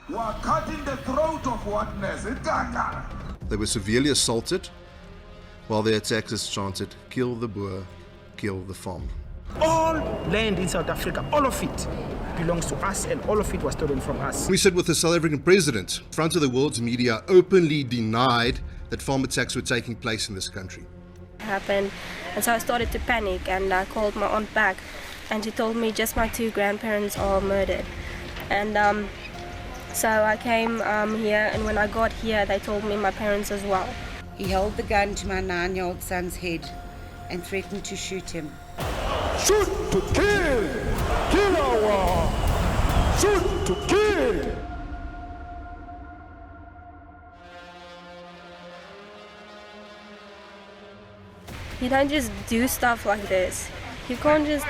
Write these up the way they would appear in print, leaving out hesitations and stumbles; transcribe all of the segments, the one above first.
You are cutting the throat of oneness. They were severely assaulted while their attackers chanted, "Kill the Boer, kill the farmer." All land in South Africa, all of it, belongs to us, and all of it was stolen from us. We sit with the South African president in front of the world's media, openly denied that farm attacks were taking place in this country. Happened, and so I started to panic, and I called my aunt back, and she told me just my 2 grandparents are murdered. And so I came here, and when I got here, they told me my parents as well. He held the gun to my 9-year-old son's head and threatened to shoot him. Shoot to kill! Kill our! Shoot to kill! You don't just do stuff like this. You can't just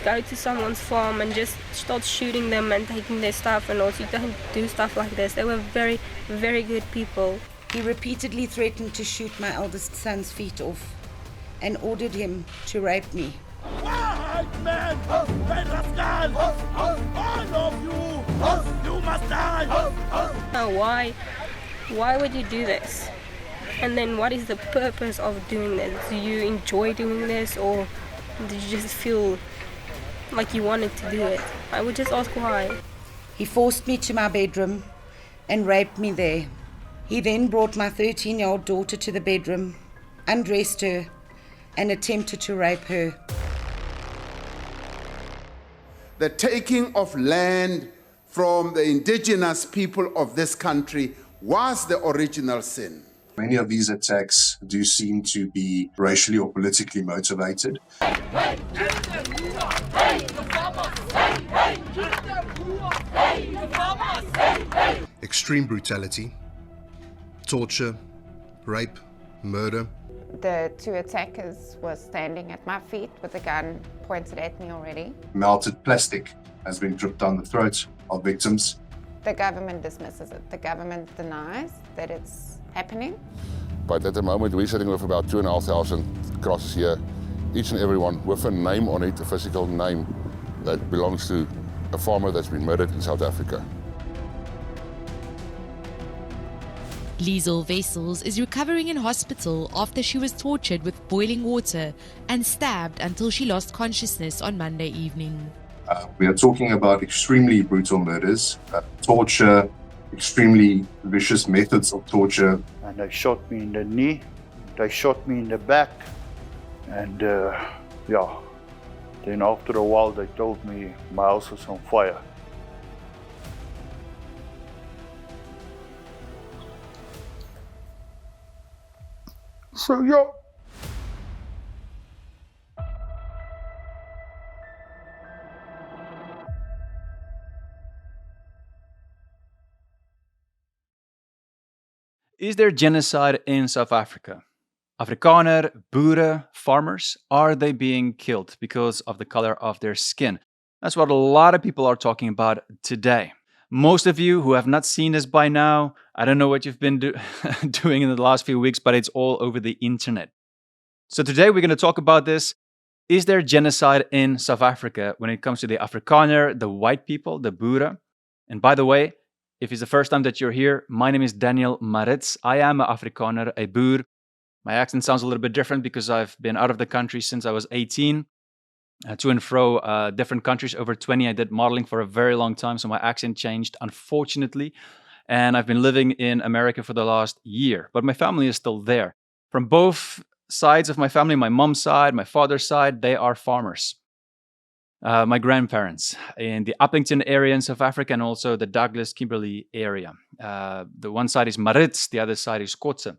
go to someone's farm and just start shooting them and taking their stuff and all. You don't do stuff like this. They were very, very good people. He repeatedly threatened to shoot my eldest son's feet off and ordered him to rape me. White man! All of you! You must die! Now, why would you do this? And then what is the purpose of doing this? Do you enjoy doing this, or do you just feel like you wanted to do it? I would just ask why. He forced me to my bedroom and raped me there. He then brought my 13-year-old daughter to the bedroom, undressed her, and attempted to rape her. The taking of land from the indigenous people of this country was the original sin. Many of these attacks do seem to be racially or politically motivated. Extreme brutality, torture, rape, murder. The 2 attackers were standing at my feet with a gun pointed at me already. Melted plastic has been dripped down the throats of victims. The government dismisses it. The government denies that it's happening. But at the moment we're sitting with about 2,500 crosses here, each and every one with a name on it, a physical name that belongs to a farmer that's been murdered in South Africa. Liesel Wessels is recovering in hospital after she was tortured with boiling water and stabbed until she lost consciousness on Monday evening. We are talking about extremely brutal murders, torture, extremely vicious methods of torture. And they shot me in the knee, they shot me in the back, and then after a while they told me my house was on fire. So Is there genocide in South Africa? Afrikaner, Boere, farmers, are they being killed because of the color of their skin? That's what a lot of people are talking about today. Most of you who have not seen this by now, I don't know what you've been doing in the last few weeks, but it's all over the internet. So today we're going to talk about this. Is there genocide in South Africa when it comes to the Afrikaner, the white people, the Boere? And by the way, if it's the first time that you're here, my name is Daniel Maritz. I am an Afrikaner, a Boer. My accent sounds a little bit different because I've been out of the country since I was 18. To and fro different countries, over 20. I did modeling for a very long time, so my accent changed, unfortunately. And I've been living in America for the last year, but my family is still there. From both sides of my family, my mom's side, my father's side, they are farmers. My grandparents in the Upington area in South Africa and also the Douglas Kimberley area. The one side is Maritz, the other side is Kotze.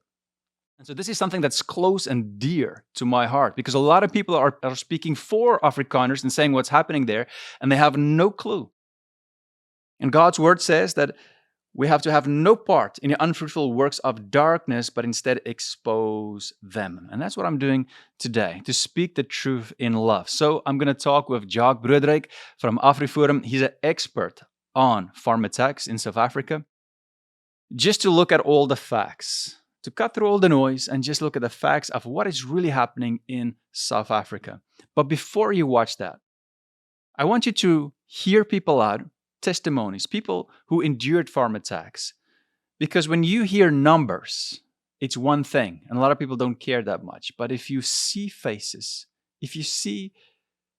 And so this is something that's close and dear to my heart because a lot of people are speaking for Afrikaners and saying what's happening there, and they have no clue. And God's word says that we have to have no part in the unfruitful works of darkness, but instead expose them. And that's what I'm doing today, to speak the truth in love. So I'm going to talk with Jacques Broodryk from AfriForum. He's an expert on farm attacks in South Africa. Just to look at all the facts, to cut through all the noise and just look at the facts of what is really happening in South Africa. But before you watch that, I want you to hear people out testimonies, people who endured farm attacks. Because when you hear numbers, it's one thing, and a lot of people don't care that much. But if you see faces, if you see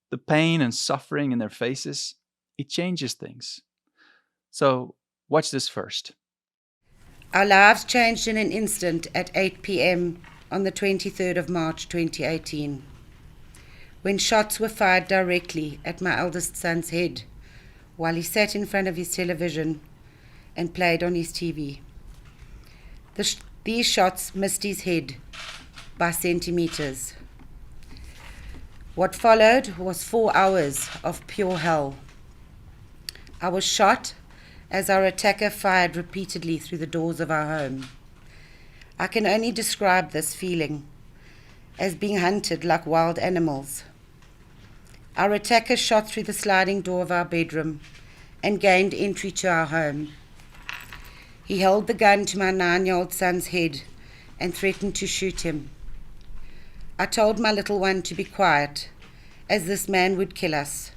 the pain and suffering in their faces, it changes things. So watch this first. Our lives changed in an instant at 8 p.m. on the 23rd of March 2018, when shots were fired directly at my eldest son's head while he sat in front of his television and played on his TV. These shots missed his head by centimeters. What followed was 4 hours of pure hell. I was shot as our attacker fired repeatedly through the doors of our home. I can only describe this feeling as being hunted like wild animals. Our attacker shot through the sliding door of our bedroom and gained entry to our home. He held the gun to my 9-year-old son's head and threatened to shoot him. I told my little one to be quiet, as this man would kill us.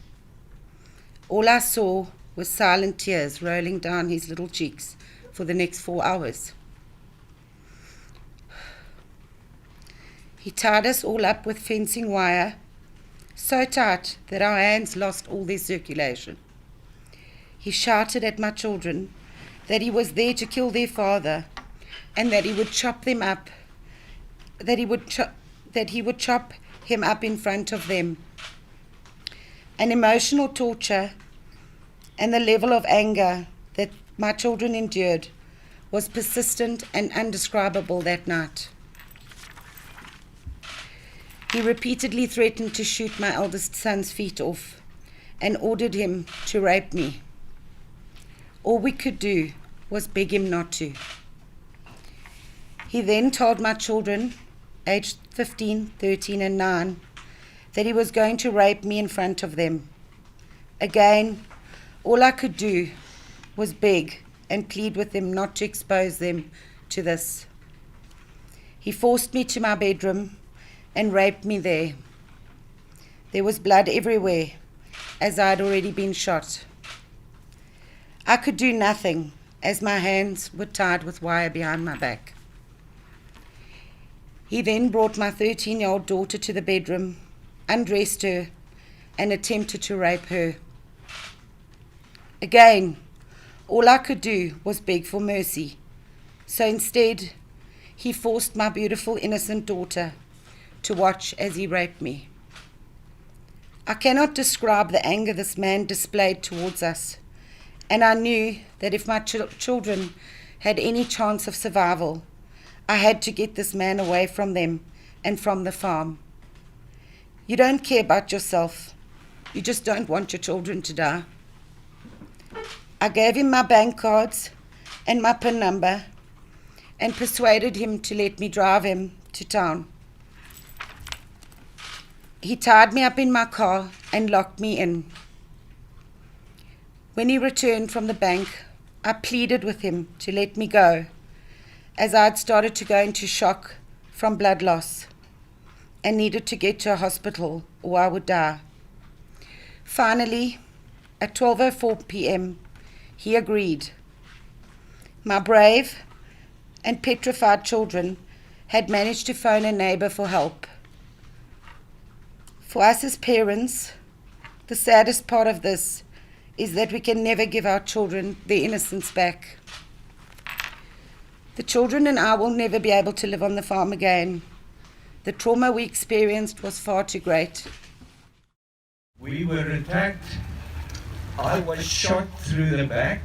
All I saw was silent tears rolling down his little cheeks for the next 4 hours. He tied us all up with fencing wire, so tight that our hands lost all their circulation. He shouted at my children that he was there to kill their father and that he would chop them up, that he would chop him up in front of them. An emotional torture and the level of anger that my children endured was persistent and undescribable that night. He repeatedly threatened to shoot my eldest son's feet off and ordered him to rape me. All we could do was beg him not to. He then told my children, aged 15, 13, and 9, that he was going to rape me in front of them. Again, all I could do was beg and plead with them not to expose them to this. He forced me to my bedroom and raped me there. There was blood everywhere, as I had already been shot. I could do nothing, as my hands were tied with wire behind my back. He then brought my 13-year-old daughter to the bedroom, undressed her, and attempted to rape her. Again, all I could do was beg for mercy. So instead, he forced my beautiful, innocent daughter to watch as he raped me. I cannot describe the anger this man displayed towards us, and I knew that if my children had any chance of survival, I had to get this man away from them and from the farm. You don't care about yourself. You just don't want your children to die. I gave him my bank cards and my PIN number and persuaded him to let me drive him to town. He tied me up in my car and locked me in. When he returned from the bank, I pleaded with him to let me go, as I had started to go into shock from blood loss and needed to get to a hospital or I would die. Finally, at 12:04 p.m., he agreed. My brave and petrified children had managed to phone a neighbor for help. For us as parents, the saddest part of this is that we can never give our children their innocence back. The children and I will never be able to live on the farm again. The trauma we experienced was far too great. We were attacked. I was shot through the back,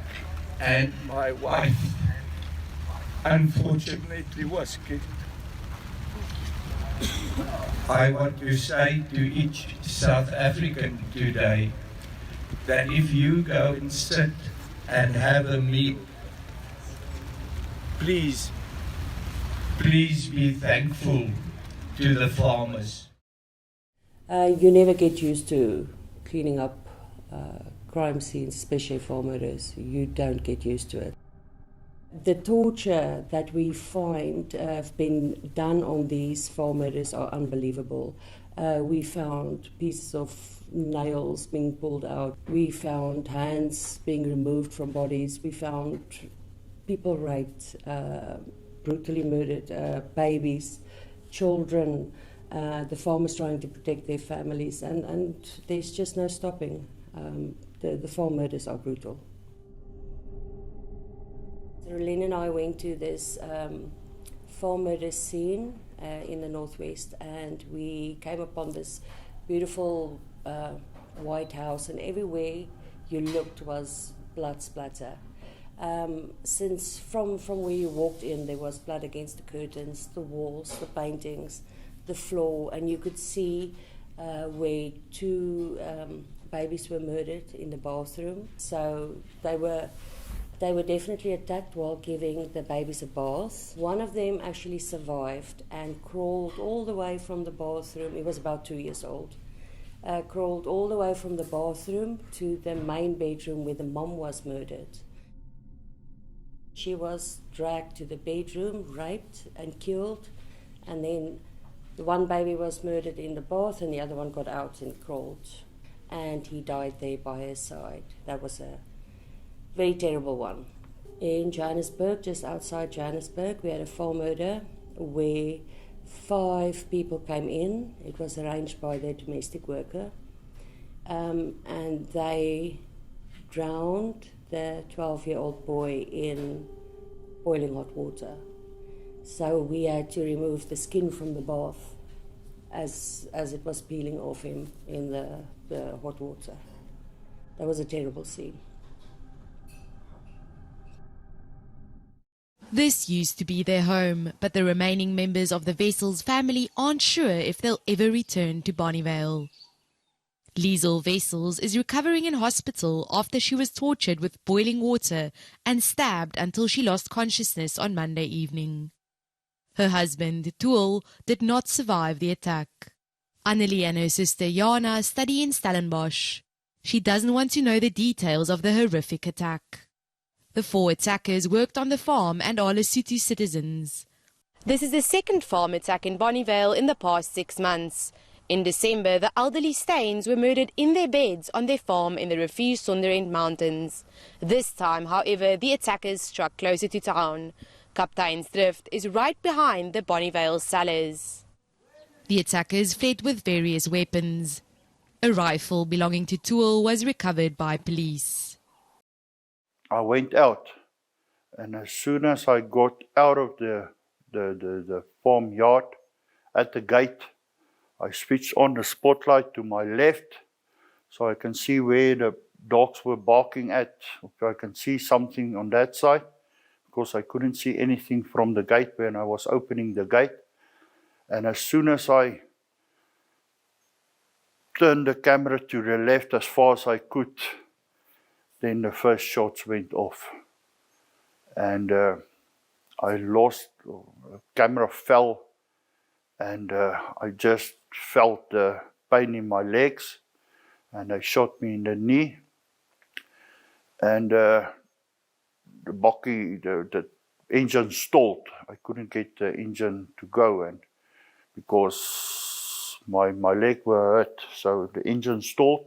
and my wife, unfortunately, was killed. I want to say to each South African today that if you go and sit and have a meal, please be thankful to the farmers. You never get used to cleaning up crime scenes, especially for murders. You don't get used to it. The torture that we find have been done on these farm murders are unbelievable. We found pieces of nails being pulled out. We found hands being removed from bodies. We found people raped, brutally murdered, babies, children, the farmers trying to protect their families, and there's just no stopping. The farm murders are brutal. Rolene and I went to this farm murder scene in the northwest, and we came upon this beautiful white house, and everywhere you looked was blood splatter. Since from where you walked in, there was blood against the curtains, the walls, the paintings, the floor, and you could see where two babies were murdered in the bathroom. So they were definitely attacked while giving the babies a bath. One of them actually survived and crawled all the way from the bathroom. He was about 2 years old. Crawled all the way from the bathroom to the main bedroom where the mom was murdered. She was dragged to the bedroom, raped and killed, and then the one baby was murdered in the bath and the other one got out and crawled, and he died there by her side. That was a very terrible one. In Johannesburg, just outside Johannesburg, we had a farm murder where 5 people came in. It was arranged by their domestic worker, and they drowned the 12-year-old boy in boiling hot water. So we had to remove the skin from the bath as it was peeling off him in the hot water. That was a terrible scene. This used to be their home, but the remaining members of the Wessels family aren't sure if they'll ever return to Bonnievale. Liesel Wessels is recovering in hospital after she was tortured with boiling water and stabbed until she lost consciousness on Monday evening. Her husband, Toel, did not survive the attack. Annelie and her sister Jana study in Stellenbosch. She doesn't want to know the details of the horrific attack. The 4 attackers worked on the farm and are Lesotho citizens. This is the second farm attack in Bonnievale in the past 6 months. In December, the elderly Steins were murdered in their beds on their farm in the Rivier Sonderend Mountains. This time, however, the attackers struck closer to town. Kapteinsdrift is right behind the Bonnievale cellars. The attackers fled with various weapons. A rifle belonging to Toel was recovered by police. I went out, and as soon as I got out of the farmyard at the gate, I switched on the spotlight to my left so I can see where the dogs were barking at. I can see something on that side because I couldn't see anything from the gate when I was opening the gate. And as soon as I turned the camera to the left as far as I could, then the first shots went off. And I lost, the camera fell, and I just felt the pain in my legs, and they shot me in the knee. And the engine stalled. I couldn't get the engine to go, and because my leg were hurt, so the engine stalled.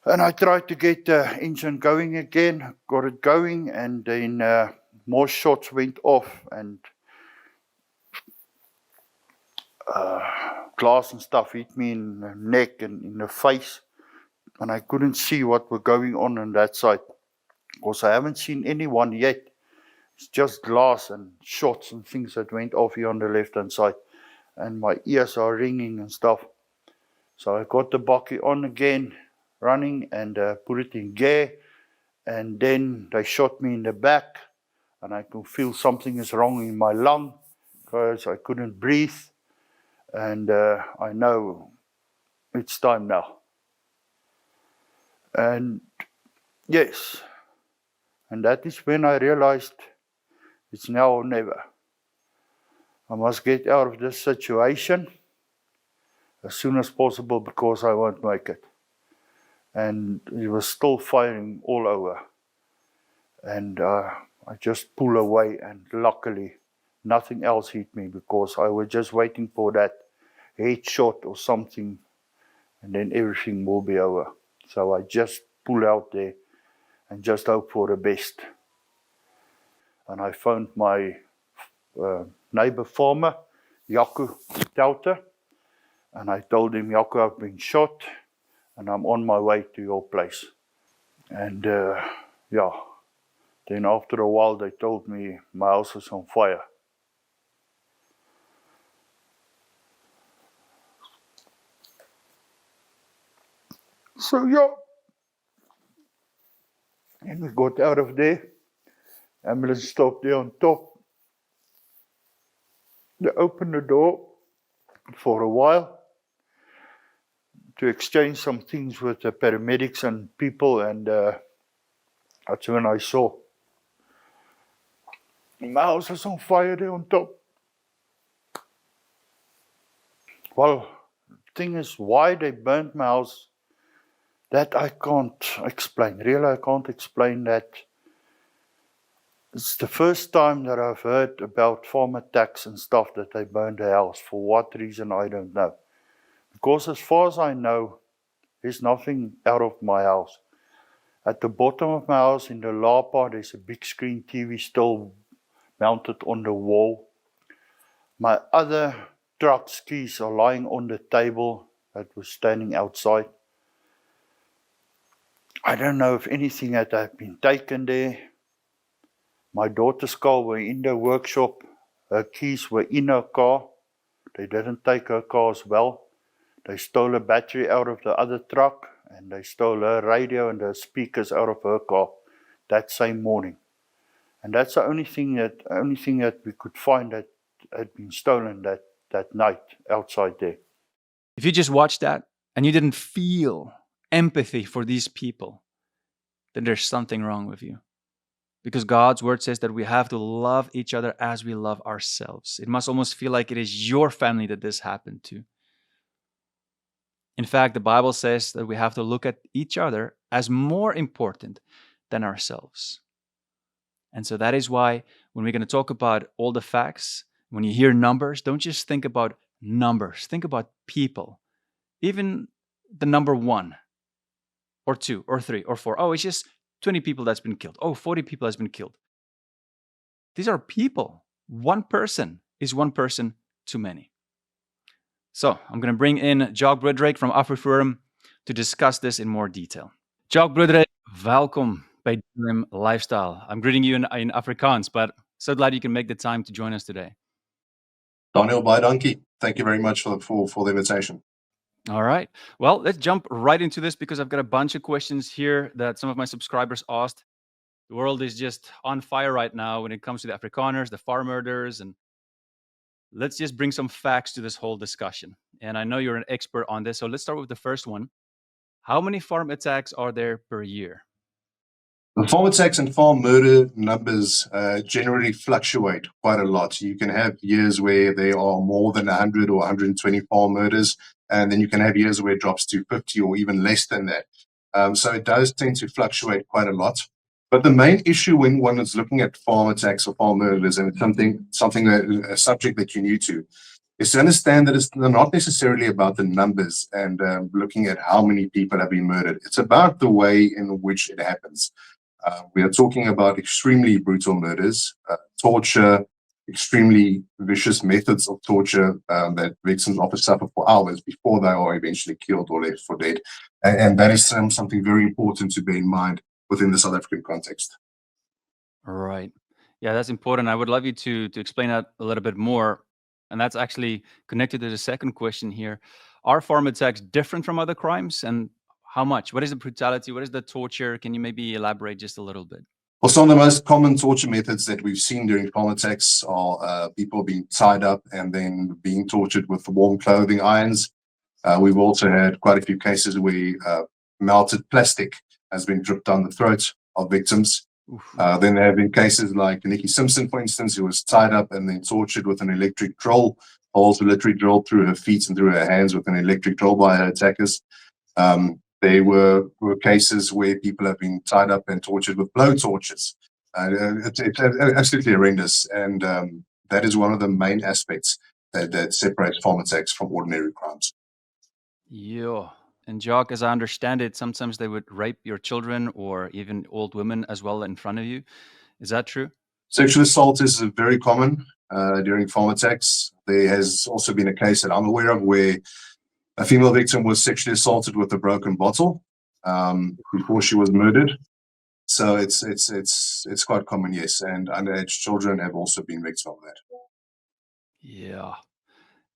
And I tried to get the engine going again, got it going, and then more shots went off, and glass and stuff hit me in the neck and in the face, and I couldn't see what was going on that side, because I haven't seen anyone yet. It's just glass and shots and things that went off here on the left-hand side, and my ears are ringing and stuff. So I got the bakkie on again, running, and put it in gear, and then they shot me in the back, and I could feel something is wrong in my lung because I couldn't breathe, and I know it's time now. And yes, and that is when I realized it's now or never. I must get out of this situation as soon as possible because I won't make it. And he was still firing all over. And I just pull away, and luckily nothing else hit me, because I was just waiting for that headshot or something, and then everything will be over. So I just pull out there and just hope for the best. And I phoned my neighbor farmer, Jacques Broodryk, and I told him, Jacques, I've been shot and I'm on my way to your place. And yeah, then after a while they told me my house is on fire. So yeah, and we got out of there. Ambulance stopped there on top. They opened the door for a while to exchange some things with the paramedics and people, and that's when I saw my house was on fire there on top. Well, the thing is, why they burnt my house, that I can't explain. Really, I can't explain that. It's the first time that I've heard about farm attacks and stuff that they burned the house. For what reason, I don't know. Because as far as I know, there's nothing out of my house. At the bottom of my house, in the lower part, there's a big screen TV still mounted on the wall. My other truck's keys are lying on the table that was standing outside. I don't know if anything had been taken there. My daughter's car were in the workshop. Her keys were in her car. They didn't take her car as well. They stole a battery out of the other truck, and they stole her radio and the speakers out of her car that same morning. And that's the only thing that we could find that had been stolen that night outside there. If you just watched that and you didn't feel empathy for these people, then there's something wrong with you. Because God's word says that we have to love each other as we love ourselves. It must almost feel like it is your family that this happened to. In fact, the Bible says that we have to look at each other as more important than ourselves. And so that is why when we're going to talk about all the facts, when you hear numbers, don't just think about numbers. Think about people. Even the number 1 or 2 or 3 or 4. Oh, it's just 20 people that's been killed. Oh, 40 people has been killed. These are people. One person is one person too many. So I'm going to bring in Jacques Broodryk from AfriForum to discuss this in more detail. Jacques Broodryk, welkom bij DLM Lifestyle. I'm greeting you in Afrikaans, but so glad you can make the time to join us today. Daniel, bye donkey. Thank you very much for the invitation. All right. Well, let's jump right into this because I've got a bunch of questions here that some of my subscribers asked. The world is just on fire right now when it comes to the Afrikaners, the farm murders, and let's just bring some facts to this whole discussion. And I know you're an expert on this, so let's start with the first one. How many farm attacks are there per year? The farm attacks and farm murder numbers generally fluctuate quite a lot. You can have years where there are more than 100 or 120 farm murders, and then you can have years where it drops to 50 or even less than that. So it does tend to fluctuate quite a lot. But the main issue when one is looking at farm attacks or farm murders, and it's a subject that you're new to, is to understand that it's not necessarily about the numbers and looking at how many people have been murdered. It's about the way in which it happens. We are talking about extremely brutal murders, torture, extremely vicious methods of torture that victims often suffer for hours before they are eventually killed or left for dead. And that is something very important to bear in mind within the South African context. Right. Yeah, that's important. I would love you to explain that a little bit more. And that's actually connected to the second question here. Are farm attacks different from other crimes? And how much? What is the brutality? What is the torture? Can you maybe elaborate just a little bit? Well, some of the most common torture methods that we've seen during farm attacks are people being tied up and then being tortured with warm clothing irons. We've also had quite a few cases where melted plastic has been dripped down the throat of victims. Then there have been cases like Nikki Simpson, for instance, who was tied up and then tortured with an electric drill, holes were literally drilled through her feet and through her hands with an electric drill by her attackers. There were cases where people have been tied up and tortured with blow torches. It's absolutely horrendous, and that is one of the main aspects that separates farm attacks from ordinary crimes. Yeah. And Jacques, as I understand it, sometimes they would rape your children or even old women as well in front of you. Is that true? Sexual assault is very common during farm attacks. There has also been a case that I'm aware of where a female victim was sexually assaulted with a broken bottle before she was murdered. So it's quite common, yes. And underage children have also been victims of that. Yeah.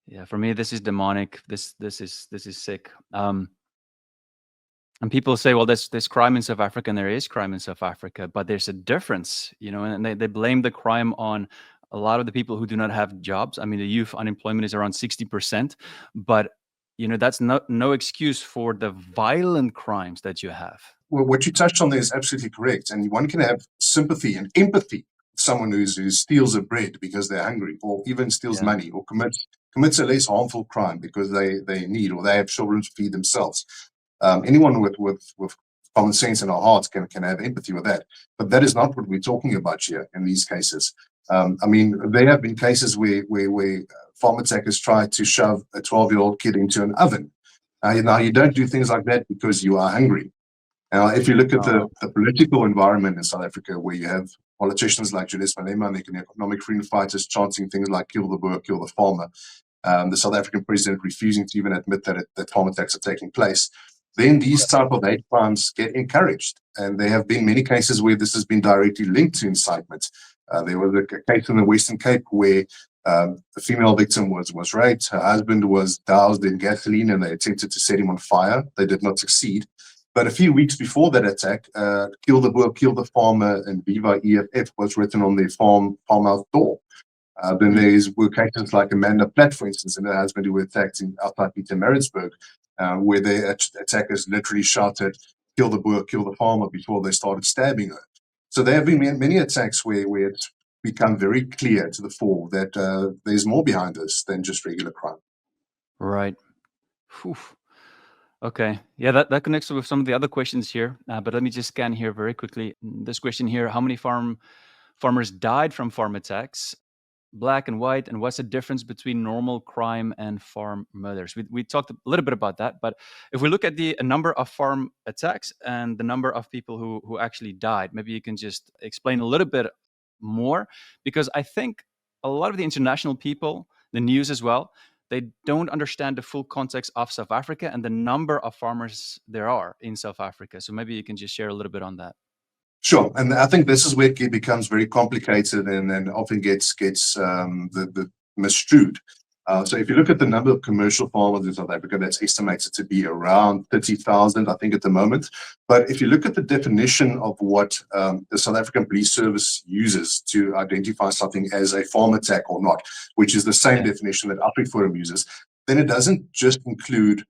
Yeah, for me, this is demonic. This is sick. And people say, well, there's crime in South Africa, and there is crime in South Africa, but there's a difference, and they blame the crime on a lot of the people who do not have jobs. I mean, the youth unemployment is around 60%, but that's no excuse for the violent crimes that you have. Well, what you touched on there is absolutely correct, and one can have sympathy and empathy with someone who steals a bread because they're hungry, or even steals money, or commits a less harmful crime because they need, or they have children to feed themselves. Anyone with common sense in our hearts can have empathy with that, but that is not what we're talking about here in these cases. I mean, there have been cases where farm attackers try to shove a 12-year-old kid into an oven. Now, you don't do things like that because you are hungry. Now, if you look at the political environment in South Africa, where you have politicians like Julius Malema and the economic freedom fighters chanting things like "kill the boer, kill the farmer," the South African president refusing to even admit that farm attacks are taking place, then these type of hate crimes get encouraged. And there have been many cases where this has been directly linked to incitement. There was a case in the Western Cape where the female victim was raped. Her husband was doused in gasoline and they attempted to set him on fire. They did not succeed. But a few weeks before that attack, "Kill the boer, kill the farmer," and "Viva EFF" was written on their farmhouse door. Then were cases like Amanda Platt, for instance, and her husband who were attacked outside Pietermaritzburg, where the attackers literally shouted "kill the boer, kill the farmer" before they started stabbing her. So there have been many attacks where it's become very clear to the fore that there's more behind this than just regular crime. Right. Whew. Okay. Yeah, that connects with some of the other questions here. But let me just scan here very quickly. This question here: how many farmers died from farm attacks? Black and white, and what's the difference between normal crime and farm murders? We talked a little bit about that, but if we look at the number of farm attacks and the number of people who actually died, maybe you can just explain a little bit more, because I think a lot of the international people, the news as well, they don't understand the full context of South Africa and the number of farmers there are in South Africa. So maybe you can just share a little bit on that. Sure, and I think this is where it becomes very complicated and often gets misstrued. So if you look at the number of commercial farmers in South Africa, that's estimated to be around 30,000, I think, at the moment. But if you look at the definition of what the South African Police Service uses to identify something as a farm attack or not, which is the same definition that AfriForum uses, then it doesn't just include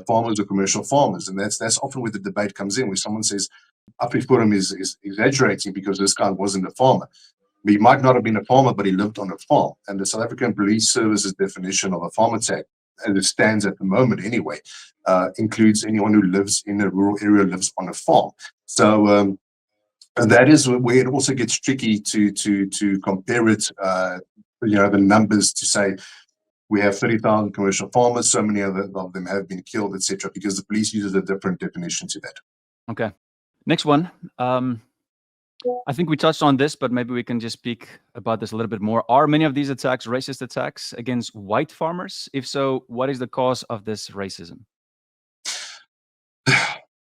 farmers or commercial farmers. And that's often where the debate comes in, where someone says AfriForum is exaggerating because this guy wasn't a farmer. He might not have been a farmer, but he lived on a farm. And the South African Police Service's definition of a farm attack, as it stands at the moment anyway, includes anyone who lives in a rural area, lives on a farm. So that is where it also gets tricky to compare it, the numbers to say we have 30,000 commercial farmers, so many of them have been killed, etc., because the police uses a different definition to that. Okay. Next one. I think we touched on this, but maybe we can just speak about this a little bit more. Are many of these attacks racist attacks against white farmers? If so, what is the cause of this racism?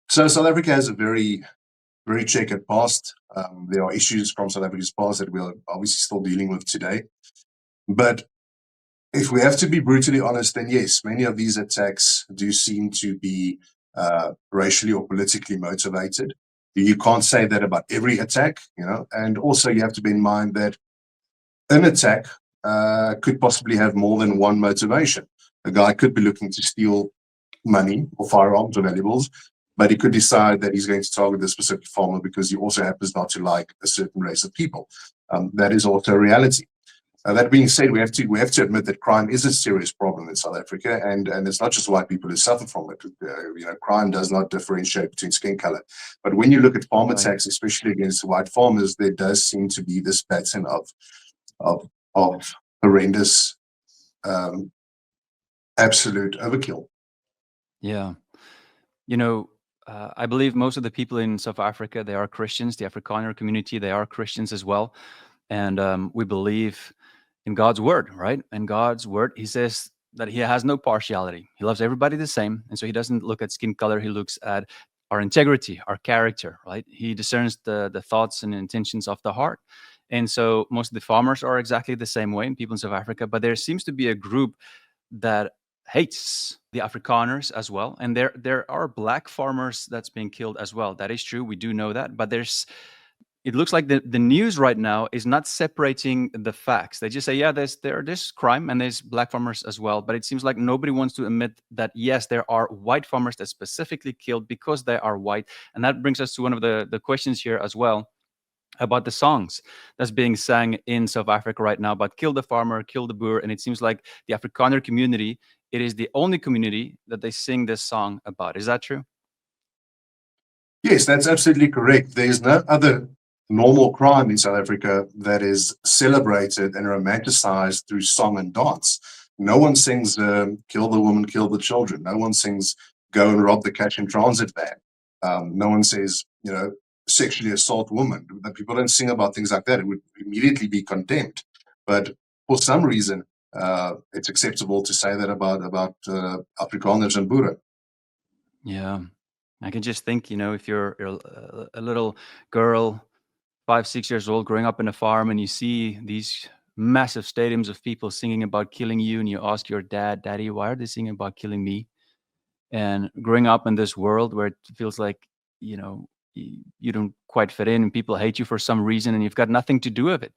So South Africa has a very, very checkered past. There are issues from South Africa's past that we're obviously still dealing with today. But if we have to be brutally honest, then yes, many of these attacks do seem to be racially or politically motivated. You can't say that about every attack, and also you have to bear in mind that an attack could possibly have more than one motivation. A guy could be looking to steal money or firearms or valuables, but he could decide that he's going to target a specific farmer because he also happens not to like a certain race of people. That is also a reality. That being said, we have to admit that crime is a serious problem in South Africa, and it's not just white people who suffer from it. Crime does not differentiate between skin color. But when you look at farm attacks, especially against white farmers, there does seem to be this pattern of horrendous, absolute overkill. Yeah. I believe most of the people in South Africa, they are Christians. The Afrikaner community, they are Christians as well. And we believe in God's word, right? And God's word, he says that he has no partiality. He loves everybody the same. And so he doesn't look at skin color. He looks at our integrity, our character, right? He discerns the thoughts and intentions of the heart. And so most of the farmers are exactly the same way in people in South Africa. But there seems to be a group that hates the Afrikaners as well. And there are black farmers that's being killed as well. That is true. We do know that. But it looks like the news right now is not separating the facts. They just say, yeah, there's crime and there's black farmers as well. But it seems like nobody wants to admit that, yes, there are white farmers that specifically killed because they are white. And that brings us to one of the questions here as well about the songs that's being sang in South Africa right now about kill the farmer, kill the boer. And it seems like the Afrikaner community, it is the only community that they sing this song about. Is that true? Yes, that's absolutely correct. There's no other normal crime in South Africa that is celebrated and romanticized through song and dance. No one sings kill the woman, kill the children. No one sings go and rob the cash and transit van. No one says, sexually assault women. People don't sing about things like that. It would immediately be condemned. But for some reason, it's acceptable to say that about Afrikaners and Boere. Yeah. I can just think, if you're a little girl, 5, 6 years old, growing up in a farm, and you see these massive stadiums of people singing about killing you, and you ask your dad, Daddy, why are they singing about killing me? And growing up in this world where it feels like, you don't quite fit in and people hate you for some reason and you've got nothing to do with it.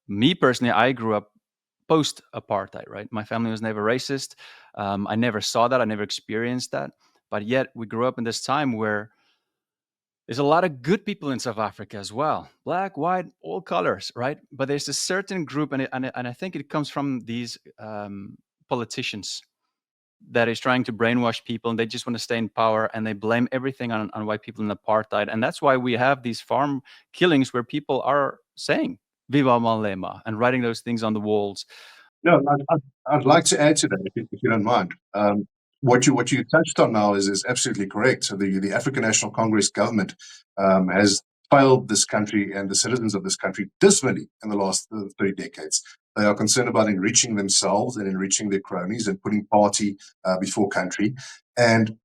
Me personally, I grew up post-apartheid, right? My family was never racist. I never saw that. I never experienced that. But yet we grew up in this time where there's a lot of good people in South Africa as well. Black, white, all colors, right? But there's a certain group, and I think it comes from these politicians that is trying to brainwash people, and they just want to stay in power, and they blame everything on white people in apartheid. And that's why we have these farm killings where people are saying Viva Malema and writing those things on the walls. No, I'd like to add to that, if you don't mind. What you touched on now is absolutely correct. So the African National Congress government has failed this country and the citizens of this country dismally in the last 3 decades. They are concerned about enriching themselves and enriching their cronies and putting party before country. And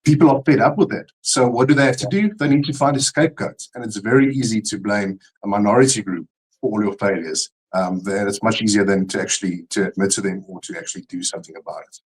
people are fed up with that. So what do they have to do? They need to find a scapegoat. And it's very easy to blame a minority group for all your failures. It's much easier than to admit to them or to actually do something about it.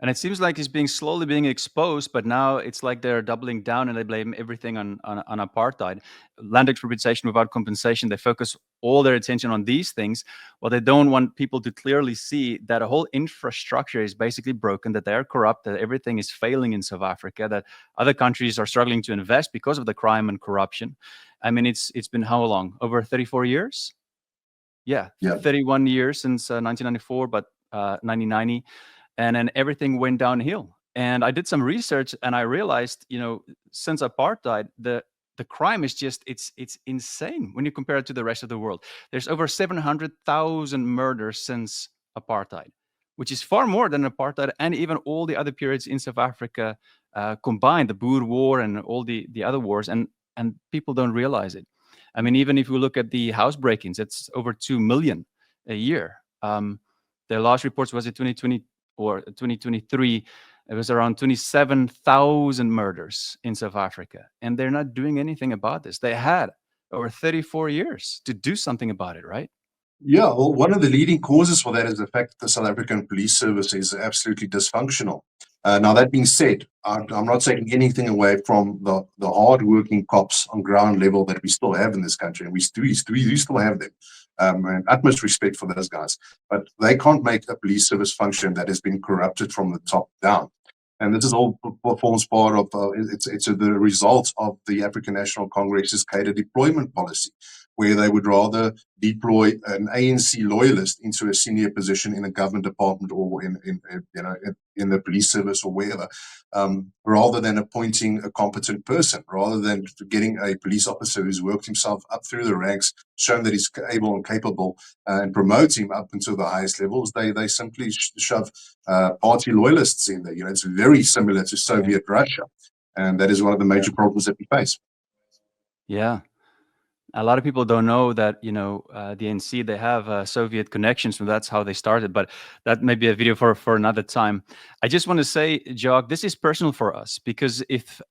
And it seems like it's slowly being exposed, but now it's like they're doubling down and they blame everything on apartheid. Land expropriation without compensation, they focus all their attention on these things. Well, they don't want people to clearly see that a whole infrastructure is basically broken, that they're corrupt, that everything is failing in South Africa, that other countries are struggling to invest because of the crime and corruption. I mean, it's been how long? Over 34 years? Yeah. 31 years since 1994, but 1990. And then everything went downhill. And I did some research and I realized, since apartheid, the crime is just, it's insane when you compare it to the rest of the world. There's over 700,000 murders since apartheid, which is far more than apartheid and even all the other periods in South Africa combined, the Boer War and all the other wars, and people don't realize it. I mean, even if we look at the house break-ins, it's over 2 million a year. The last reports was in 2020 or 2023, it was around 27,000 murders in South Africa. And they're not doing anything about this. They had over 34 years to do something about it, right? Yeah, well, one of the leading causes for that is the fact that the South African police service is absolutely dysfunctional. Now, that being said, I'm not taking anything away from the hard-working cops on ground level that we still have in this country, and we still have them. And utmost respect for those guys. But they can't make a police service function that has been corrupted from the top down. And this is all forms part of, it's the result of the African National Congress's cadre deployment policy, where they would rather deploy an ANC loyalist into a senior position in a government department or in the police service or wherever, rather than appointing a competent person, rather than getting a police officer who's worked himself up through the ranks, shown that he's able and capable, and promote him up until the highest levels. They simply shove party loyalists in there. It's very similar to Soviet Russia, and that is one of the major problems that we face. Yeah. A lot of people don't know that, the ANC, they have Soviet connections, so that's how they started. But that may be a video for another time. I just want to say, Jacques, this is personal for us, because if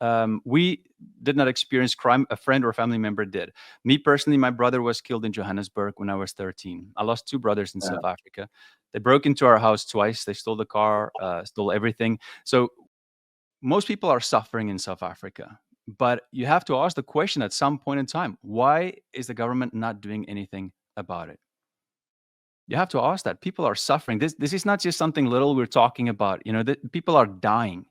we did not experience crime, a friend or a family member did. Me personally, my brother was killed in Johannesburg when I was 13. I lost 2 brothers in South Africa. They broke into our house twice. They stole the car, stole everything. So most people are suffering in South Africa. But you have to ask the question at some point in time, why is the government not doing anything about it? You have to ask that. People are suffering. This is not just something little we're talking about. People are dying.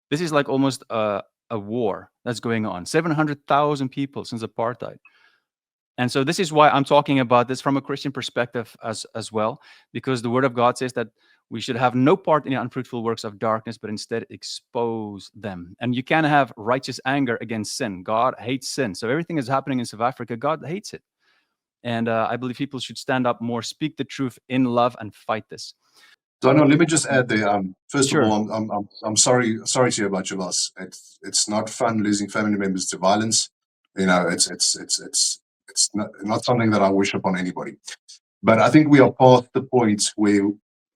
This is like almost a war that's going on. 700,000 people since apartheid. And so this is why I'm talking about this from a Christian perspective as well, because the Word of God says that we should have no part in the unfruitful works of darkness, but instead expose them. And you can't have righteous anger against sin. God hates sin. So everything that's happening in South Africa, God hates it. And I believe people should stand up more, speak the truth in love, and fight this. So no, let me just add there. First Sure. of all, I'm sorry to hear about your loss. It's not fun losing family members to violence. It's not something that I wish upon anybody. But I think we are past the point where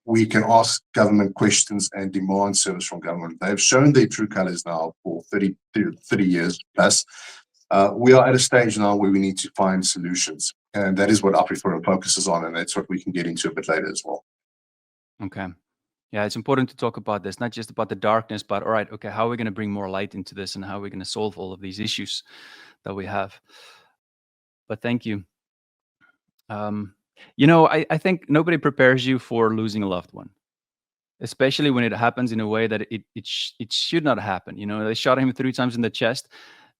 we can ask government questions and demand service from government. They have shown their true colors now for 30 years plus. We are at a stage now where we need to find solutions. And that is what AfriForum focuses on. And that's what we can get into a bit later as well. Okay. Yeah, it's important to talk about this, not just about the darkness, but all right, okay, how are we going to bring more light into this, and how are we going to solve all of these issues that we have? But thank you. I think nobody prepares you for losing a loved one, especially when it happens in a way that it should not happen. They shot him 3 times in the chest.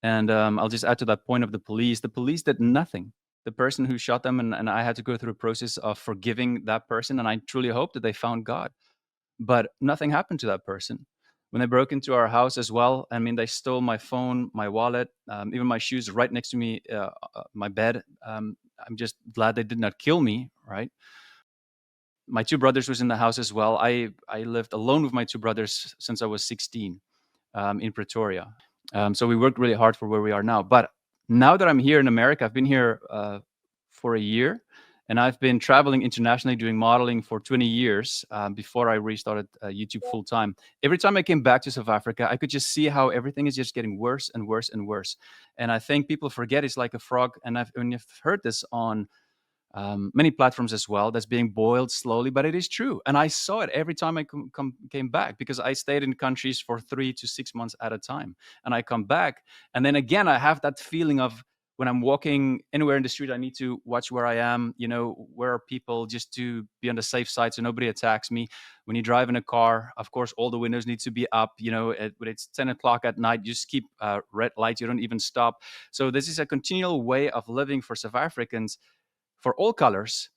And I'll just add to that point of the police. The police did nothing. The person who shot them, and I had to go through a process of forgiving that person. And I truly hope that they found God. But nothing happened to that person. When they broke into our house as well, I mean, they stole my phone, my wallet, even my shoes right next to me, my bed. I'm just glad they did not kill me, right? My 2 brothers was in the house as well. I lived alone with my 2 brothers since I was 16 in Pretoria. So we worked really hard for where we are now. But now that I'm here in America, I've been here for a year, and I've been traveling internationally doing modeling for 20 years before I restarted YouTube full time. Every time I came back to South Africa, I could just see how everything is just getting worse and worse and worse. And I think people forget it's like a frog. And I've heard this on many platforms as well, that's being boiled slowly, but it is true. And I saw it every time I came back, because I stayed in countries for 3 to 6 months at a time. And I come back, and then again, I have that feeling of when I'm walking anywhere in the street, I need to watch where I am, where are people, just to be on the safe side so nobody attacks me. When you drive in a car, of course, all the windows need to be up. When it's 10 o'clock at night, you just keep red lights, you don't even stop. So this is a continual way of living for South Africans, for all colors.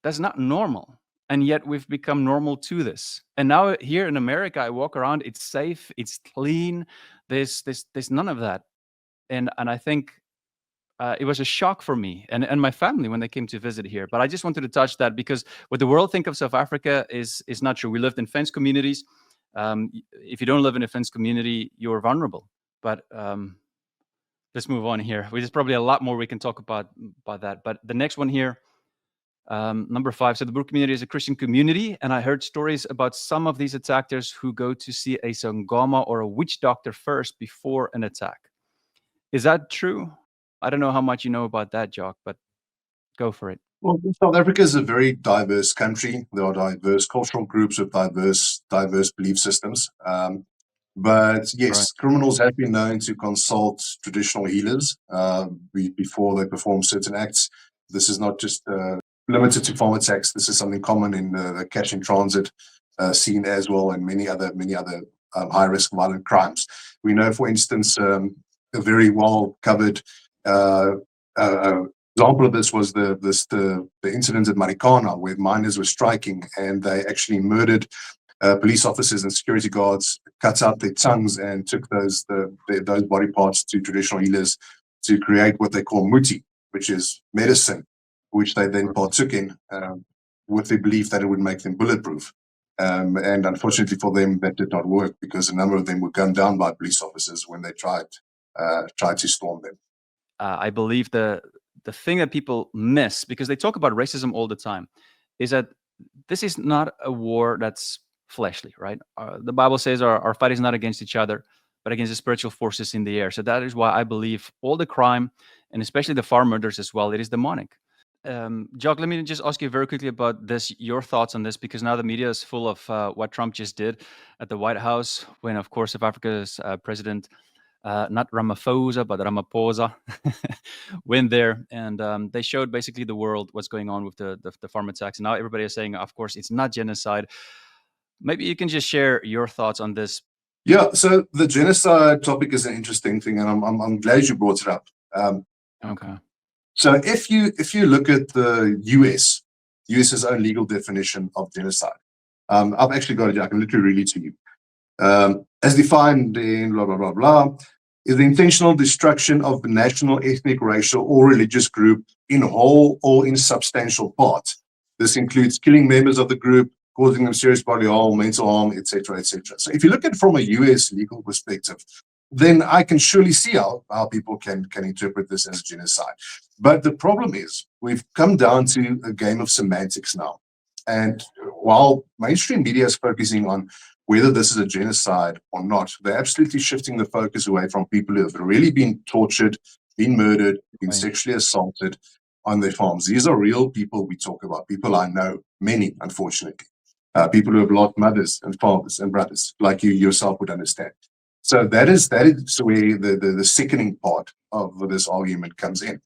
That's not normal. And yet we've become normal to this. And now here in America, I walk around, it's safe, it's clean. There's none of that. And I think it was a shock for me and my family when they came to visit here. But I just wanted to touch that, because what the world think of South Africa is not true. We lived in fenced communities. If you don't live in a fenced community, you're vulnerable. But let's move on here. There's probably a lot more we can talk about that. But the next one here, number 5. So the Boer community is a Christian community. And I heard stories about some of these attackers who go to see a Sangoma or a witch doctor first before an attack. Is that true? I don't know how much you know about that, Jacques, but go for it. Well, South Africa is a very diverse country. There are diverse cultural groups with diverse belief systems. But yes, criminals have been known to consult traditional healers before they perform certain acts. This is not just limited to farm attacks. This is something common in the cash in transit scene as well, and many other high-risk violent crimes. We know, for instance, a very well-covered Example of this was the incident at Marikana, where miners were striking and they actually murdered police officers and security guards, cut out their tongues and took those body parts to traditional healers to create what they call muti, which is medicine, which they then partook in with the belief that it would make them bulletproof. And unfortunately for them, that did not work because a number of them were gunned down by police officers when they tried to storm them. I believe the thing that people miss, because they talk about racism all the time, is that this is not a war that's fleshly, right? The Bible says our fight is not against each other, but against the spiritual forces in the air. So that is why I believe all the crime, and especially the farm murders as well, it is demonic. Jacques, let me just ask you very quickly about this, your thoughts on this, because now the media is full of what Trump just did at the White House when, of course, South Africa's president, not Ramaphosa, but Ramaphosa, went there, and they showed basically the world what's going on with the farm attacks. And now everybody is saying, of course, it's not genocide. Maybe you can just share your thoughts on this. Yeah, so the genocide topic is an interesting thing, and I'm glad you brought it up. Okay. So if you look at the US's own legal definition of genocide, I've actually got it. I can literally read it to you. As defined in blah blah blah blah, is the intentional destruction of the national, ethnic, racial, or religious group in whole or in substantial part. This includes killing members of the group, causing them serious bodily harm, mental harm, etc., etc. So if you look at it from a US legal perspective, then I can surely see how people can interpret this as genocide. But the problem is we've come down to a game of semantics now. And while mainstream media is focusing on whether this is a genocide or not, they're absolutely shifting the focus away from people who have really been tortured, been murdered, been sexually assaulted on their farms. These are real people we talk about, people I know, many, unfortunately. People who have lost mothers and fathers and brothers, like you yourself would understand. So that is where the sickening part of this argument comes in.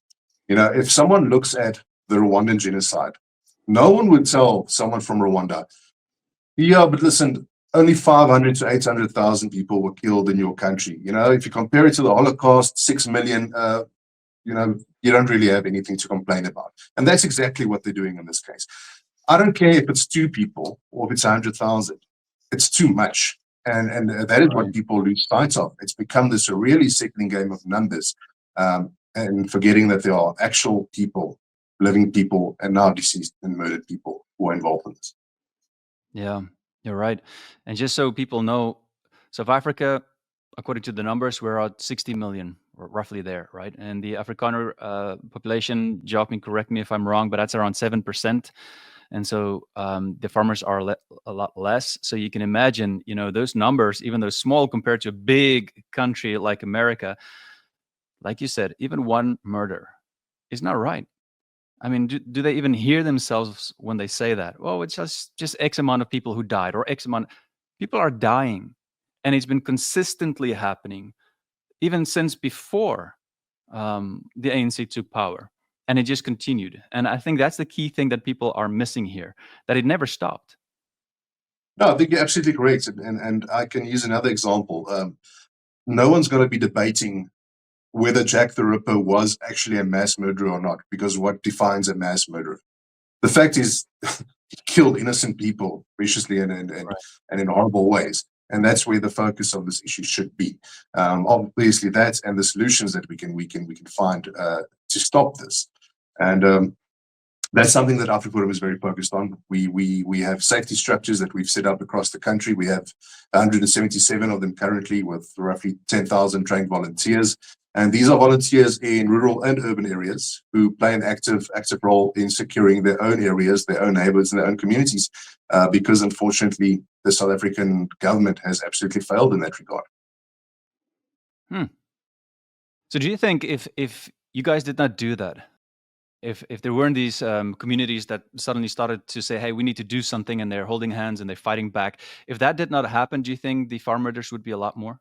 You know, if someone looks at the Rwandan genocide, no one would tell someone from Rwanda, yeah, but listen, only 500 to 800,000 people were killed in your country. You know, if you compare it to the Holocaust, 6 million, you know, you don't really have anything to complain about. And that's exactly what they're doing in this case. I don't care if it's 2 people or if it's 100,000. It's too much. And that is what people lose sight of. It's become this really sickening game of numbers, and forgetting that there are actual people, living people, and now deceased and murdered people who are involved in this. Yeah, you're right. And just so people know, South Africa, according to the numbers, we're at 60 million, or roughly there, right? And the Afrikaner population, Jacques, correct me if I'm wrong, but that's around 7%. And so the farmers are a lot less. So you can imagine, you know, those numbers, even though small compared to a big country like America, like you said, even one murder is not right. I mean, do they even hear themselves when they say that? Well, it's just X amount of people who died, or X amount. People are dying, and it's been consistently happening even since before the ANC took power. And it just continued. And I think that's the key thing that people are missing here, that it never stopped. No, I think you're absolutely correct. And I can use another example. No one's going to be debating whether Jack the Ripper was actually a mass murderer or not, because what defines a mass murderer? The fact is, he killed innocent people viciously and in horrible ways. And that's where the focus of this issue should be. Obviously, that and the solutions that we can find to stop this. And that's something that AfriForum is very focused on. We have safety structures that we've set up across the country. We have 177 of them currently, with roughly 10,000 trained volunteers. And these are volunteers in rural and urban areas who play an active role in securing their own areas, their own neighborhoods, and their own communities, because unfortunately the South African government has absolutely failed in that regard. So do you think if you guys did not do that, if there weren't these communities that suddenly started to say, hey, we need to do something, and they're holding hands and they're fighting back, if that did not happen, do you think the farm murders would be a lot more?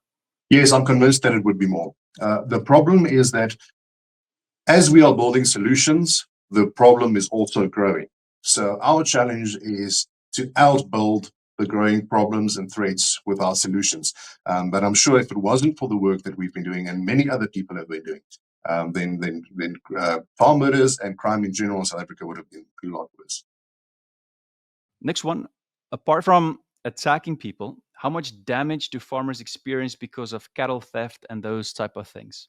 Yes, I'm convinced that it would be more. The problem is that as we are building solutions, the problem is also growing. So our challenge is to outbuild the growing problems and threats with our solutions. But I'm sure if it wasn't for the work that we've been doing, and many other people have been doing, then farm murders and crime in general in South Africa would have been a lot worse. Next one, apart from attacking people, how much damage do farmers experience because of cattle theft and those type of things?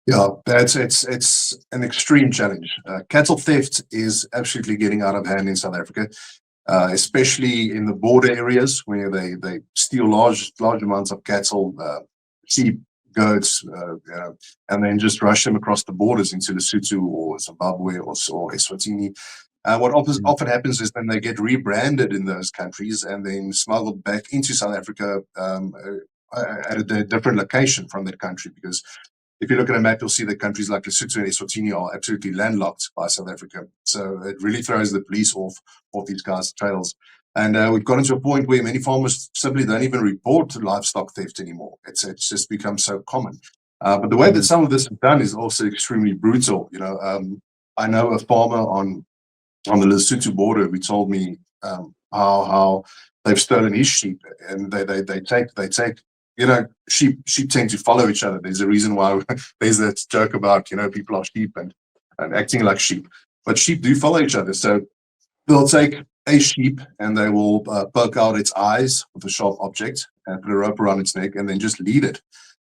Yeah, it's an extreme challenge. Cattle theft is absolutely getting out of hand in South Africa, especially in the border areas where they steal large amounts of cattle, sheep, goats, and then just rush them across the borders into Lesotho or Zimbabwe or Eswatini. What often happens is then they get rebranded in those countries and then smuggled back into South Africa at a different location from that country, because if you look at a map, you'll see that countries like Lesotho and Eswatini are absolutely landlocked by South Africa. So it really throws the police off these guys' trails. And we've gotten to a point where many farmers simply don't even report livestock theft anymore. It's just become so common. But the way that some of this is done is also extremely brutal. I know a farmer on the Lesotho border who told me how they've stolen his sheep, and they take sheep tend to follow each other. There's a reason why there's that joke about, people are sheep and acting like sheep. But sheep do follow each other. So they'll take a sheep and they will poke out its eyes with a sharp object and put a rope around its neck and then just lead it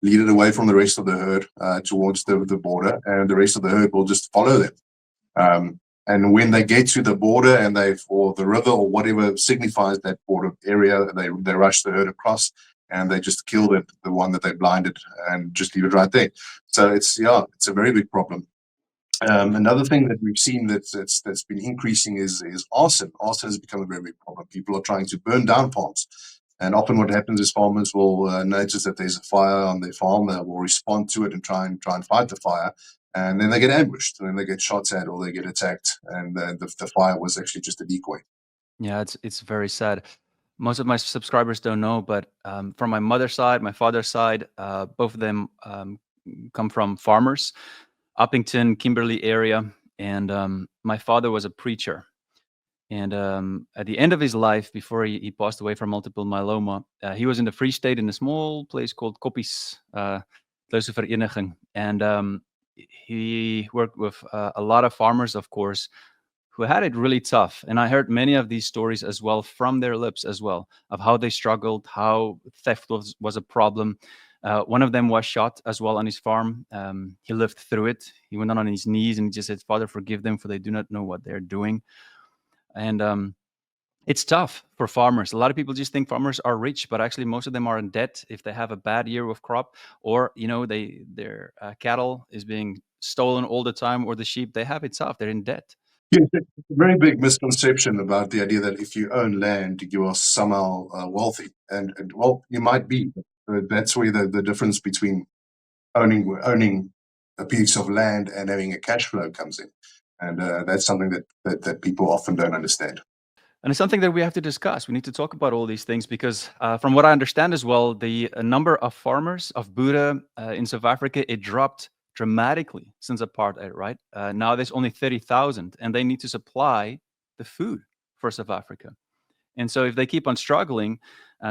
away from the rest of the herd towards the border, and the rest of the herd will just follow them. And when they get to the border and or the river or whatever signifies that border area, they rush the herd across, and they just kill the one that they blinded and just leave it right there. So it's a very big problem. Another thing that we've seen that's been increasing is arson. Arson has become a very big problem. People are trying to burn down farms. And often what happens is farmers will notice that there's a fire on their farm. They will respond to it and try and fight the fire. And then they get ambushed, and then they get shot at, or they get attacked. And the fire was actually just a decoy. Yeah, it's very sad. Most of my subscribers don't know, but from my mother's side, my father's side, both of them come from farmers, Uppington, Kimberley area. And my father was a preacher. And at the end of his life, before he passed away from multiple myeloma, he was in the Free State in a small place called Koppies, Close Vereniging. And he worked with a lot of farmers, of course, who had it really tough. And I heard many of these stories as well from their lips as well, of how they struggled, how theft was a problem. One of them was shot as well on his farm. He lived through it. He went on his knees and just said, "Father, forgive them, for they do not know what they're doing." And it's tough for farmers. A lot of people just think farmers are rich, but actually most of them are in debt if they have a bad year with crop, or their cattle is being stolen all the time, or the sheep. They have it tough. They're in debt. Yes, it's a very big misconception about the idea that if you own land, you are somehow wealthy. And well, you might be. But that's where the difference between owning a piece of land and having a cash flow comes in. And that's something that people often don't understand. And it's something that we have to discuss. We need to talk about all these things because from what I understand as well, the number of farmers, of Boere in South Africa, it dropped dramatically since apartheid, right? Now there's only 30,000, and they need to supply the food for South Africa. And so if they keep on struggling,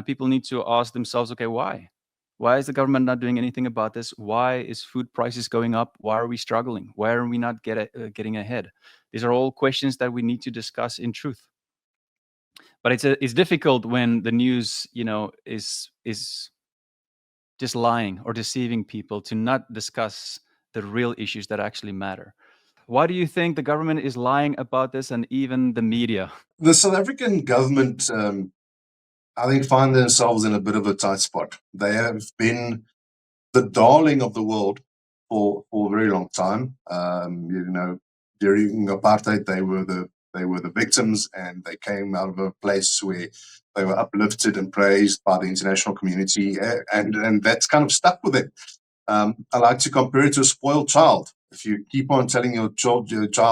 people need to ask themselves, okay, why? Why is the government not doing anything about this? Why is food prices going up? Why are we struggling? Why are we not getting ahead? These are all questions that we need to discuss in truth. But it's difficult when the news, is just lying or deceiving people, to not discuss the real issues that actually matter. Why do you think the government is lying about this, and even the media? The South African government, I think, find themselves in a bit of a tight spot. They have been the darling of the world for a very long time. During apartheid, they were the victims, and they came out of a place where they were uplifted and praised by the international community, and that's kind of stuck with them. I like to compare it to a spoiled child. If you keep on telling your child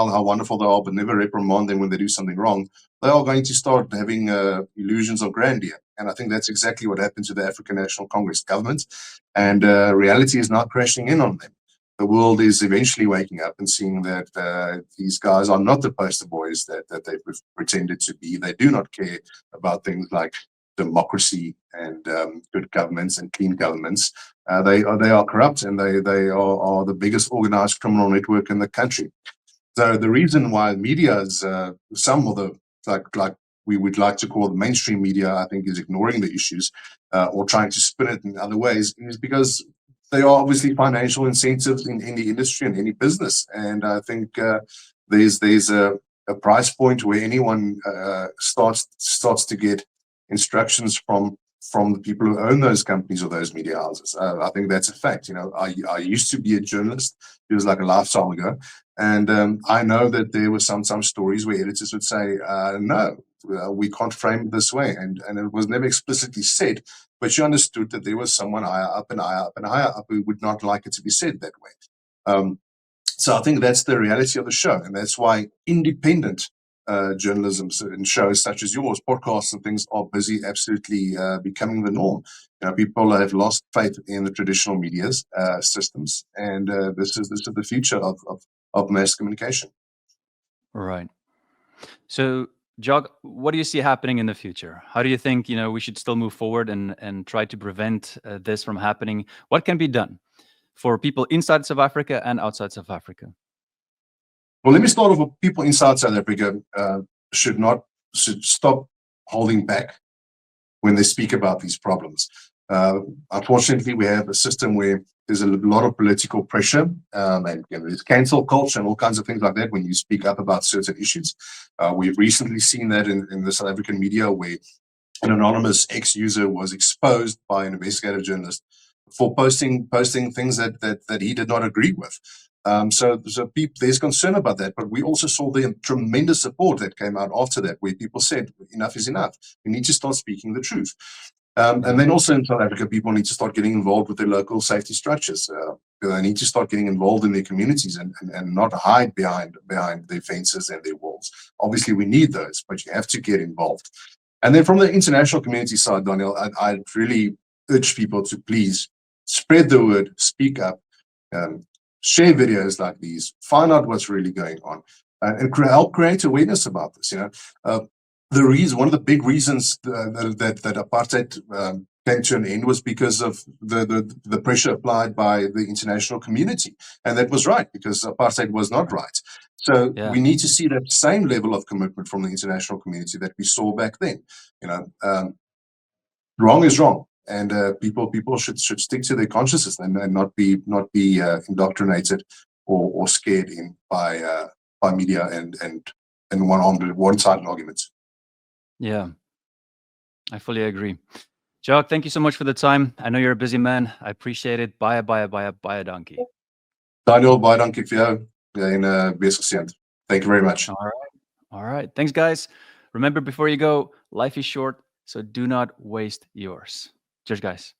how wonderful they are, but never reprimand them when they do something wrong, they are going to start having illusions of grandeur. And I think that's exactly what happened to the African National Congress government. And reality is not crashing in on them. The world is eventually waking up and seeing that these guys are not the poster boys that they've pretended to be. They do not care about things like democracy and good governments and clean governments. They are corrupt, and they are the biggest organized criminal network in the country. So the reason why media is some of the like we would like to call the mainstream media, I think, is ignoring the issues or trying to spin it in other ways, is because there are obviously financial incentives in the industry and any business. And I think there's a price point where anyone starts to get instructions from the people who own those companies or those media houses. I think that's a fact. You know, I used to be a journalist. It was like a lifetime ago. And I know that there were some stories where editors would say, no, we can't frame it this way. And it was never explicitly said, but you understood that there was someone higher up and higher up and higher up who would not like it to be said that way. So I think that's the reality of the show. And that's why independent journalism and shows such as yours, podcasts and things, are busy absolutely becoming the norm. You know, people have lost faith in the traditional media's systems, and this is the future of mass communication. Right. So, Jacques, what do you see happening in the future? How do you think, you know, we should still move forward and try to prevent this from happening? What can be done for people inside South Africa and outside South Africa? Well, let me start off with people inside South Africa should stop holding back when they speak about these problems. Unfortunately, we have a system where there's a lot of political pressure, and there's cancel culture and all kinds of things like that when you speak up about certain issues. We've recently seen that in the South African media, where an anonymous ex-user was exposed by an investigative journalist for posting things that he did not agree with. So there's concern about that, but we also saw the tremendous support that came out after that, where people said, enough is enough. We need to start speaking the truth. And then also in South Africa, people need to start getting involved with their local safety structures. They need to start getting involved in their communities and not hide behind their fences and their walls. Obviously, we need those, but you have to get involved. And then from the international community side, Daniel, I'd really urge people to please spread the word, speak up, share videos like these, find out what's really going on, and help create awareness about this. You know, one of the big reasons that apartheid came to an end was because of the pressure applied by the international community, and that was right, because apartheid was not right. So we need to see that same level of commitment from the international community that we saw back then. You know, wrong is wrong, and people should stick to their consciousness and not be indoctrinated or scared in by media and one-sided arguments. Yeah, I fully agree. Jacques, thank you so much for the time. I know you're a busy man. I appreciate it. Baie dankie. Daniel, baie dankie vir jou en besig seën. Thank you very much. All right. Thanks, guys. Remember, before you go, life is short, so do not waste yours. Cheers, guys.